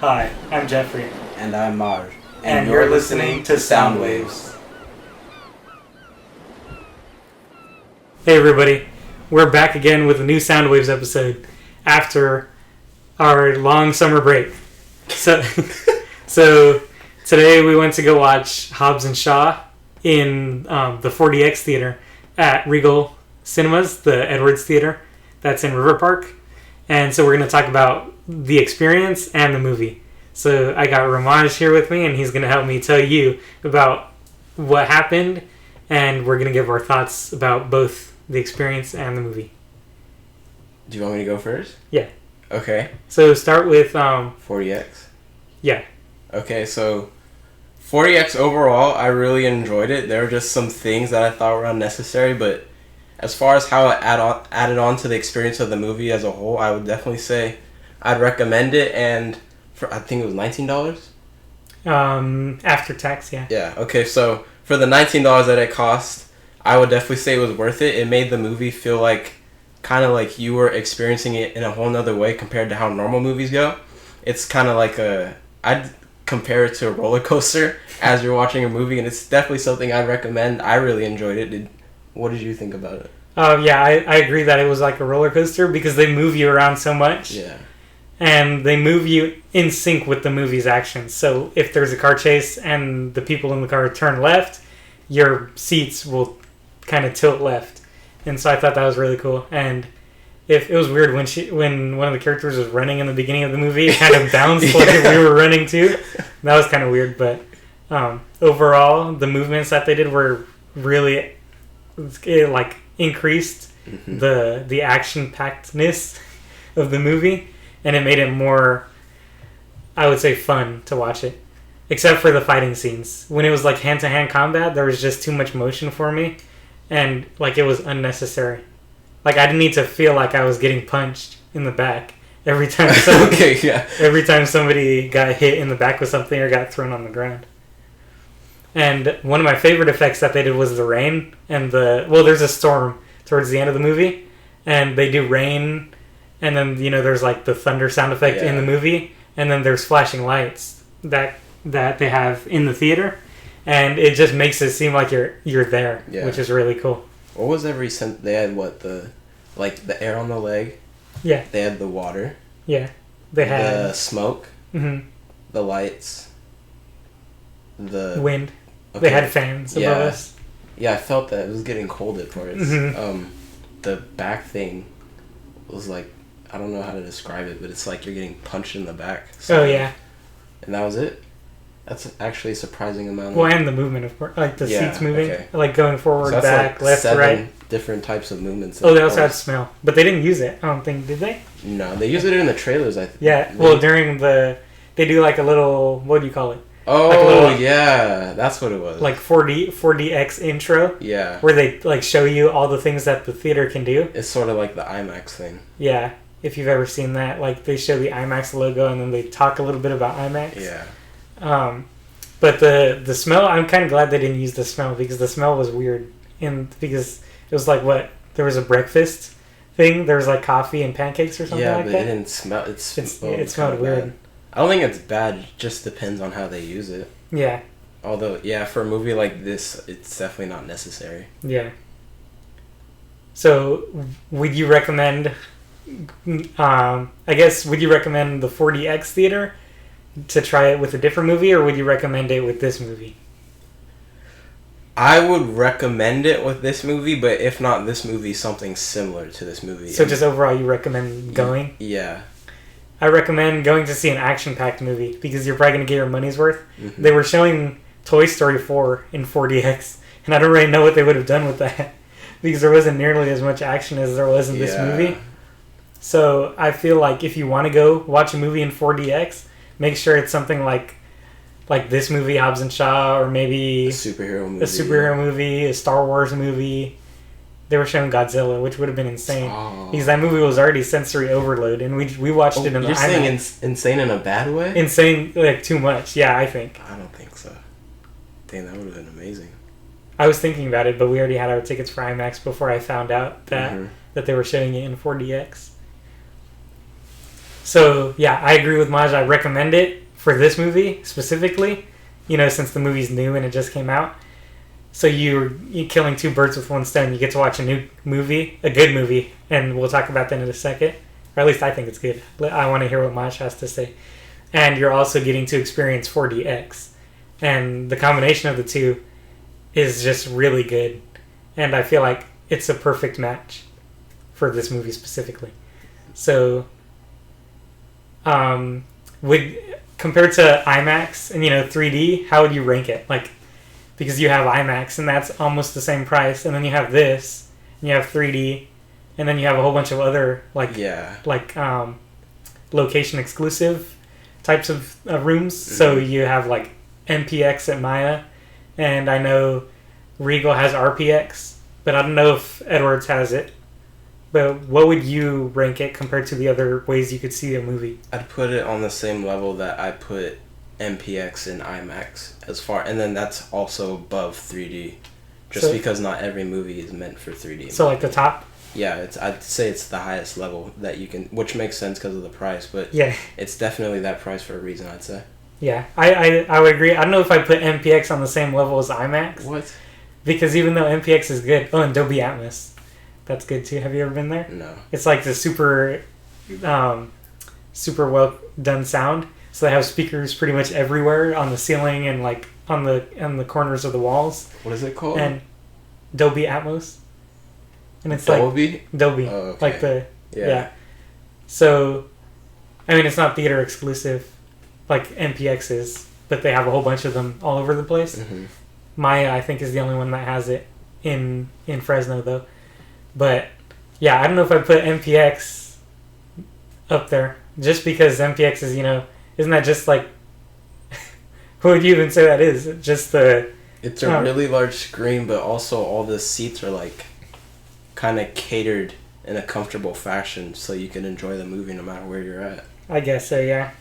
Hi, I'm Jeffrey. And I'm Maj. And you're listening to SoundWaves. Hey everybody, we're back again with a new SoundWaves episode after our long summer break. So today we went to go watch Hobbs Shaw in the 4DX theater at Regal Cinemas, the Edwards Theater that's in River Park. And so we're going to talk about the experience and the movie. So I got Rhamaj here with me, and he's going to help me tell you about what happened, and we're going to give our thoughts about both the experience and the movie. Do you want me to go first? Yeah. Okay. So start with 40X? Yeah. Okay, so 40X overall, I really enjoyed it. There were just some things that I thought were unnecessary, but as far as how it added on to the experience of the movie as a whole, I would definitely say I'd recommend it, and I think it was $19? After tax, yeah. Yeah, okay, so for the $19 that it cost, I would definitely say it was worth it. It made the movie feel like, kind of like you were experiencing it in a whole nother way compared to how normal movies go. It's kind of like I'd compare it to a roller coaster as you're watching a movie, and it's definitely something I'd recommend. I really enjoyed it. What did you think about it? Yeah, I agree that it was like a roller coaster because they move you around so much. Yeah. And they move you in sync with the movie's actions. So if there's a car chase and the people in the car turn left, your seats will kind of tilt left. And so I thought that was really cool. And if it was weird when one of the characters was running in the beginning of the movie, it kind of bounced like we were running too. That was kind of weird. But overall, the movements that they did were really increased the action-packedness of the movie. And it made it more, I would say, fun to watch it. Except for the fighting scenes. When it was like hand-to-hand combat, there was just too much motion for me. And it was unnecessary. I didn't need to feel like I was getting punched in the back every time every time somebody got hit in the back with something or got thrown on the ground. And one of my favorite effects that they did was the rain. And there's a storm towards the end of the movie. And they do rain. And then, there's the thunder sound effect in the movie. And then there's flashing lights that they have in the theater. And it just makes it seem like you're there, which is really cool. What was every scent? They had the air on the leg. Yeah. They had the water. Yeah. They had the smoke. Mm-hmm. The lights. The wind. Okay. They had fans above us. Yeah, I felt that. It was getting cold at parts. Mm-hmm. The back thing was I don't know how to describe it, but it's like you're getting punched in the back. So, yeah. And that was it? That's actually a surprising amount. Well, and the movement, of course. The seats moving. Okay. Going forward, so back, left, 7 right. different types of movements. Oh, they also had smell. But they didn't use it, I don't think, did they? No, they use it in the trailers, I think. Yeah, during they do a little, what do you call it? Oh, yeah, that's what it was. 4DX intro. Yeah. Where they show you all the things that the theater can do. It's sort of like the IMAX thing. Yeah. If you've ever seen that, they show the IMAX logo and then they talk a little bit about IMAX. Yeah. But the smell, I'm kind of glad they didn't use the smell because the smell was weird. Because it was there was a breakfast thing. There was coffee and pancakes or something like that. Yeah, but it didn't smell. It smelled weird. Bad. I don't think it's bad. It just depends on how they use it. Yeah. Although, yeah, for a movie like this, it's definitely not necessary. Yeah. So, would you recommend... would you recommend the 4DX theater to try it with a different movie, or would you recommend it with this movie? I would recommend it with this movie, but if not this movie, something similar to this movie. So just overall, you recommend going? Yeah. I recommend going to see an action-packed movie because you're probably going to get your money's worth. Mm-hmm. They were showing Toy Story 4 in 4DX, and I don't really know what they would have done with that because there wasn't nearly as much action as there was in this movie. So I feel like if you want to go watch a movie in 4DX, make sure it's something like this movie, Hobbs Shaw, or maybe a superhero movie, a Star Wars movie. They were showing Godzilla, which would have been insane because that movie was already sensory overload, and we watched it in the IMAX. You're saying insane in a bad way? Insane, too much. Yeah, I think. I don't think so. Dang, that would have been amazing. I was thinking about it, but we already had our tickets for IMAX before I found out that they were showing it in 4DX. So yeah, I agree with Maj. I recommend it for this movie specifically. Since the movie's new and it just came out. So you're killing two birds with one stone. You get to watch a new movie, a good movie, and we'll talk about that in a second. Or at least I think it's good. I want to hear what Maj has to say. And you're also getting to experience 4DX. And the combination of the two is just really good. And I feel like it's a perfect match for this movie specifically. So, compared to IMAX and 3D, how would you rank it? Because you have IMAX and that's almost the same price, and then you have this, and you have 3D, and then you have a whole bunch of other location exclusive types of rooms. Mm-hmm. So you have MPX at Maya, and I know Regal has RPX, but I don't know if Edwards has it. But what would you rank it compared to the other ways you could see a movie? I'd put it on the same level that I put MPX and IMAX and then that's also above 3D, because not every movie is meant for 3D. So the top? Yeah, I'd say it's the highest level that you can, which makes sense because of the price, but yeah, it's definitely that price for a reason, I'd say. Yeah, I would agree. I don't know if I put MPX on the same level as IMAX. What? Because even though MPX is good, and Dolby Atmos. That's good too. Have you ever been there? No. It's the super well done sound. So they have speakers pretty much everywhere on the ceiling and on the corners of the walls. What is it called? And Dolby Atmos. And it's Dolby? Dolby. Oh, okay. Yeah. So, it's not theater exclusive like MPX is, but they have a whole bunch of them all over the place. Mm-hmm. Maya, I think, is the only one that has it in Fresno though. But yeah, I don't know if I put MPX up there just because MPX is, isn't that just what would you even say that is? Just it's a really large screen, but also all the seats are kind of catered in a comfortable fashion so you can enjoy the movie no matter where you're at. I guess so, yeah.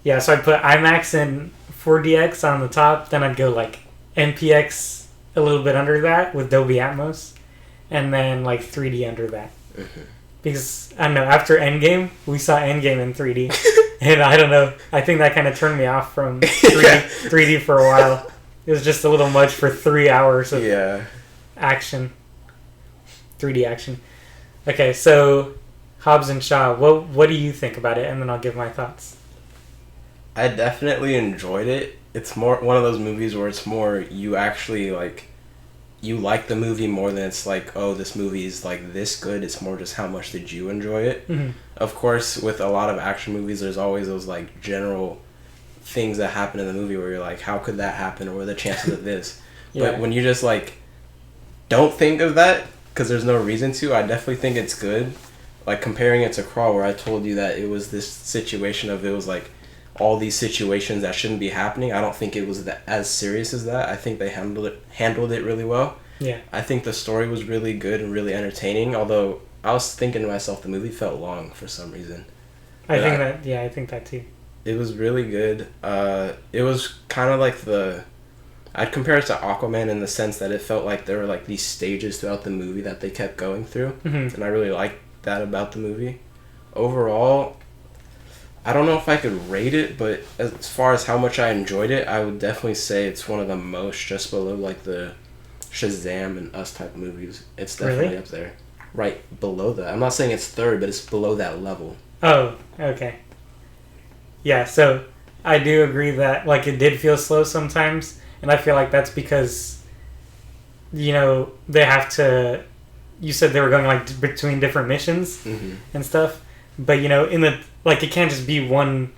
Yeah, so I'd put IMAX and 4DX on the top, then I'd go MPX a little bit under that with Dolby Atmos. And then 3D under that. Mm-hmm. Because, I don't know, after Endgame, we saw Endgame in 3D. And I don't know, I think that kind of turned me off from 3D for a while. It was just a little much for 3 hours of action. 3D action. Okay, so Hobbs and Shaw, what do you think about it? And then I'll give my thoughts. I definitely enjoyed it. It's more one of those movies where it's more you actually you like the movie more than it's this movie is this good. It's more just how much did you enjoy it. Mm-hmm. Of course, with a lot of action movies, there's always those general things that happen in the movie where you're how could that happen, or what are the chances of this? Yeah. But when you just don't think of that because there's no reason to, I definitely think it's good. Comparing it to Crawl, where I told you that it was this situation of it was all these situations that shouldn't be happening. I don't think it was as serious as that. I think they handled it really well. Yeah. I think the story was really good and really entertaining, although I was thinking to myself the movie felt long for some reason. I think that too. It was really good. It was kind of I'd compare it to Aquaman in the sense that it felt like there were these stages throughout the movie that they kept going through. Mm-hmm. And I really liked that about the movie. Overall, I don't know if I could rate it, but as far as how much I enjoyed it, I would definitely say it's one of the most, just below the Shazam and Us type movies. It's definitely up there. Right below that. I'm not saying it's third, but it's below that level. Oh, okay. Yeah, so I do agree that it did feel slow sometimes, and I feel that's because they have to, you said they were going between different missions mm-hmm. and stuff, but in the it can't just be one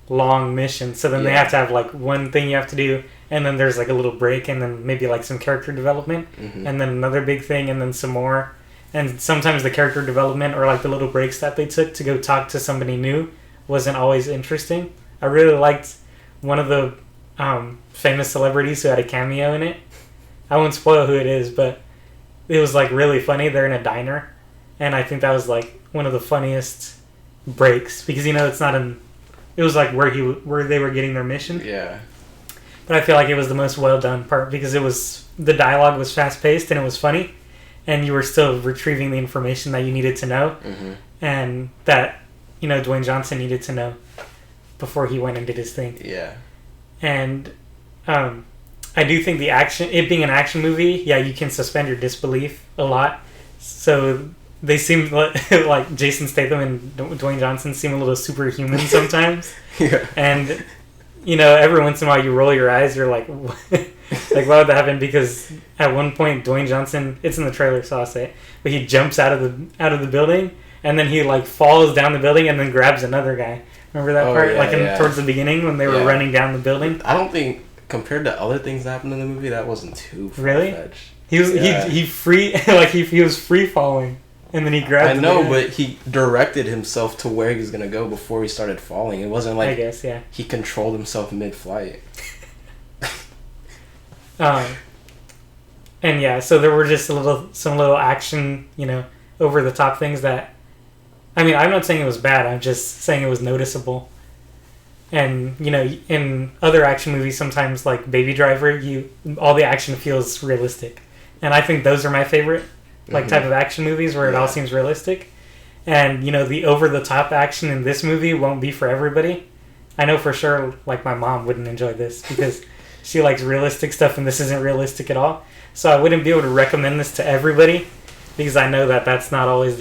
long mission. So then they have to have one thing you have to do, and then there's a little break, and then maybe some character development, mm-hmm. and then another big thing, and then some more. And sometimes the character development or the little breaks that they took to go talk to somebody new wasn't always interesting. I really liked one of the famous celebrities who had a cameo in it. I won't spoil who it is, but it was really funny. They're in a diner, and I think that was one of the funniest breaks, because it's not it was where they were getting their mission. Yeah. But I feel it was the most well done part, because the dialogue was fast paced and it was funny, and you were still retrieving the information that you needed to know, mm-hmm. and that Dwayne Johnson needed to know before he went and did his thing. Yeah. And I do think it being an action movie, yeah, you can suspend your disbelief a lot. So they seem like Jason Statham and Dwayne Johnson seem a little superhuman sometimes. Yeah. And every once in a while you roll your eyes. You're like, what? Like, why would that happen? Because at one point Dwayne Johnson, it's in the trailer, so I'll say it, but he jumps out of the building, and then he like falls down the building and then grabs another guy. Remember that part? Yeah, towards the beginning when they were running down the building. I don't think compared to other things that happened in the movie, that wasn't too far-fetched. Really? He was free falling. And then he grabbed. I know, but he directed himself to where he was gonna go before he started falling. It wasn't like, I guess, yeah, he controlled himself mid-flight. And yeah, so there were just some little action, over the top things that. I mean, I'm not saying it was bad. I'm just saying it was noticeable. And in other action movies, sometimes like Baby Driver, all the action feels realistic, and I think those are my favorite. Type of action movies where it all seems realistic. And, the over-the-top action in this movie won't be for everybody. I know for sure, my mom wouldn't enjoy this because she likes realistic stuff and this isn't realistic at all. So I wouldn't be able to recommend this to everybody because I know that that's not always,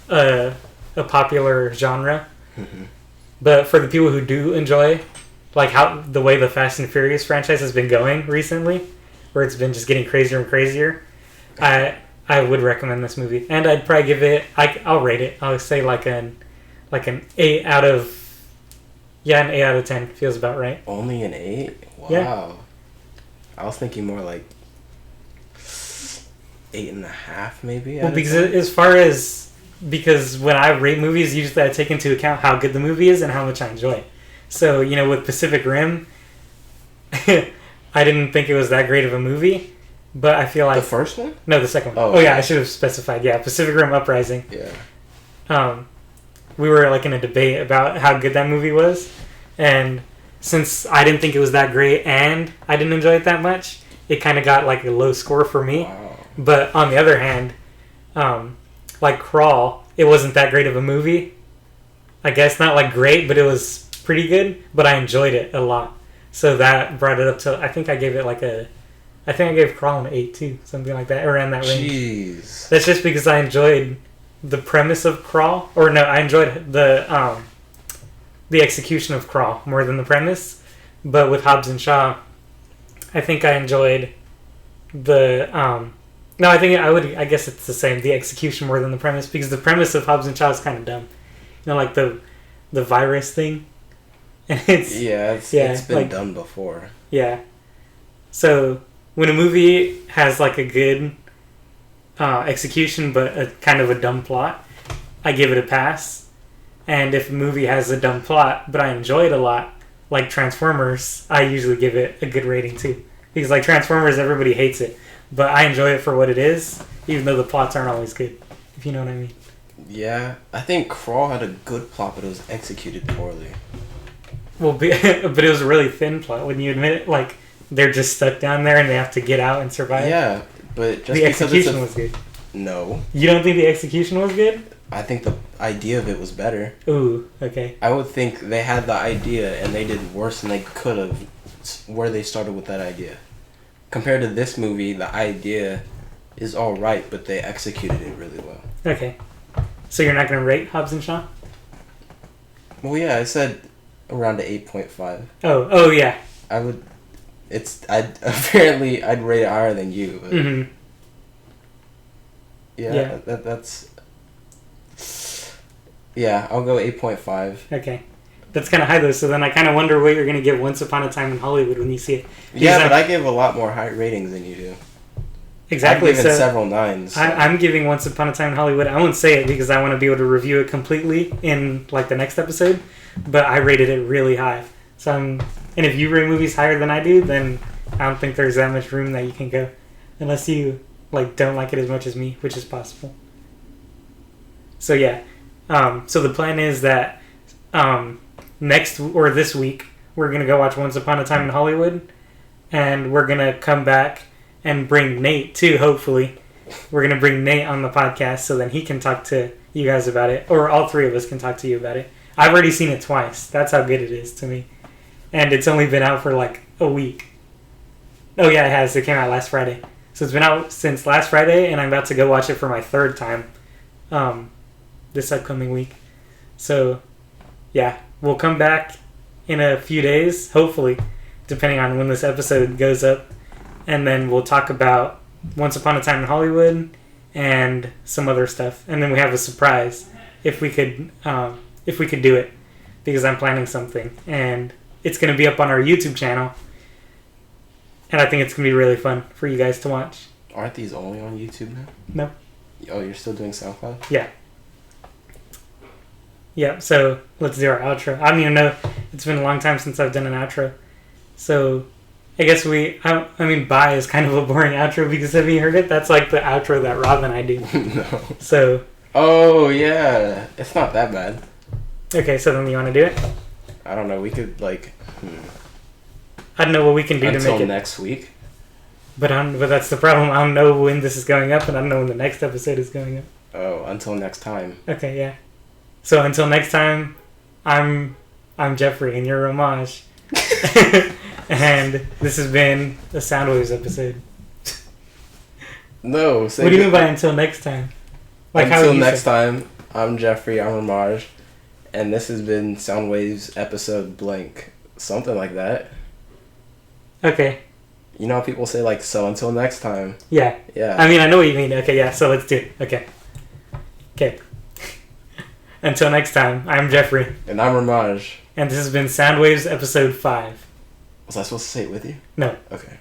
a popular genre. Mm-hmm. But for the people who do enjoy, how the way the Fast and Furious franchise has been going recently, where it's been just getting crazier and crazier, I would recommend this movie, and I'd probably give it. I'll rate it. I'll say an 8 out of. Yeah, an 8 out of 10 feels about right. Only an 8? Wow. Yeah. I was thinking more like 8.5, maybe. Well, because when I rate movies, usually I take into account how good the movie is and how much I enjoy it. So with Pacific Rim, I didn't think it was that great of a movie. But I feel like... The first one? No, the second one. Oh, yeah, I should have specified. Yeah, Pacific Rim Uprising. Yeah. We were, in a debate about how good that movie was. And since I didn't think it was that great and I didn't enjoy it that much, it kind of got, a low score for me. Wow. But on the other hand, Crawl, it wasn't that great of a movie. I guess not, great, but it was pretty good. But I enjoyed it a lot. So that brought it up to... I think I gave it, I gave Crawl an 8 too, something like that, around that range. Jeez. That's just because I enjoyed the premise of Crawl, or no, I enjoyed the execution of Crawl more than the premise. But with Hobbs and Shaw, I think I enjoyed the no, I guess it's the same, the execution more than the premise, because the premise of Hobbs and Shaw is kind of dumb. The virus thing, and it's been done before. Yeah, so. When a movie has a good execution but a kind of a dumb plot, I give it a pass. And if a movie has a dumb plot but I enjoy it a lot, like Transformers, I usually give it a good rating too. Because Transformers, everybody hates it, but I enjoy it for what it is, even though the plots aren't always good, if you know what I mean. Yeah, I think Crawl had a good plot, but it was executed poorly. Well, but it was a really thin plot, wouldn't you admit it? They're just stuck down there and they have to get out and survive. Yeah, but just the execution was good. No. You don't think the execution was good? I think the idea of it was better. Ooh, okay. I would think they had the idea and they did worse than they could have where they started with that idea. Compared to this movie, the idea is all right, but they executed it really well. Okay. So you're not going to rate Hobbs and Shaw? Well, yeah, I said around an 8.5. Oh, yeah. I'd rate it higher than you. But mm-hmm. Yeah. That's... Yeah, I'll go 8.5. Okay. That's kind of high, though, so then I kind of wonder what you're going to give Once Upon a Time in Hollywood when you see it. Yeah, but I give a lot more high ratings than you do. Exactly. I've given several 9s. So. I'm giving Once Upon a Time in Hollywood. I won't say it because I want to be able to review it completely in, the next episode, but I rated it really high. And if you rate movies higher than I do, then I don't think there's that much room that you can go. Unless you, don't like it as much as me, which is possible. So, yeah. So the plan is that this week, we're going to go watch Once Upon a Time in Hollywood. And we're going to come back and bring Nate, too, hopefully. We're going to bring Nate on the podcast so then he can talk to you guys about it, or all three of us can talk to you about it. I've already seen it twice. That's how good it is to me. And it's only been out for like a week. Oh yeah, it has. It came out last Friday. So it's been out since last Friday, and I'm about to go watch it for my third time this upcoming week. So, yeah, we'll come back in a few days, hopefully, depending on when this episode goes up. And then we'll talk about Once Upon a Time in Hollywood and some other stuff. And then we have a surprise if we could do it, because I'm planning something. And it's going to be up on our YouTube channel. And I think it's going to be really fun for you guys to watch. Aren't these only on YouTube now? No. Oh, you're still doing SoundCloud? Yeah. Yeah, so let's do our outro. I don't even know. It's been a long time since I've done an outro. So I guess I mean, bye is kind of a boring outro, because have you heard it? That's like the outro that Rob and I do. No. So. Oh, yeah. It's not that bad. Okay, so then you want to do it? I don't know. We could, like... I don't know what we can do to make it. Until next week? But that's the problem. I don't know when this is going up, and I don't know when the next episode is going up. Oh, until next time. Okay, yeah. So until next time, I'm Jeffrey, and you're Rhamaj. And this has been the SoundWaves episode. No. What do you mean by until next time? Like until next time, I'm Jeffrey, I'm Rhamaj, and this has been SoundWaves episode blank. Something like that. Okay. You know how people say, like, so until next time? Yeah. Yeah. I mean, I know what you mean. Okay, yeah, so let's do it. Okay. Until next time, I'm Jeffrey. And I'm Rhamaj. And this has been SoundWaves episode 5. Was I supposed to say it with you? No. Okay.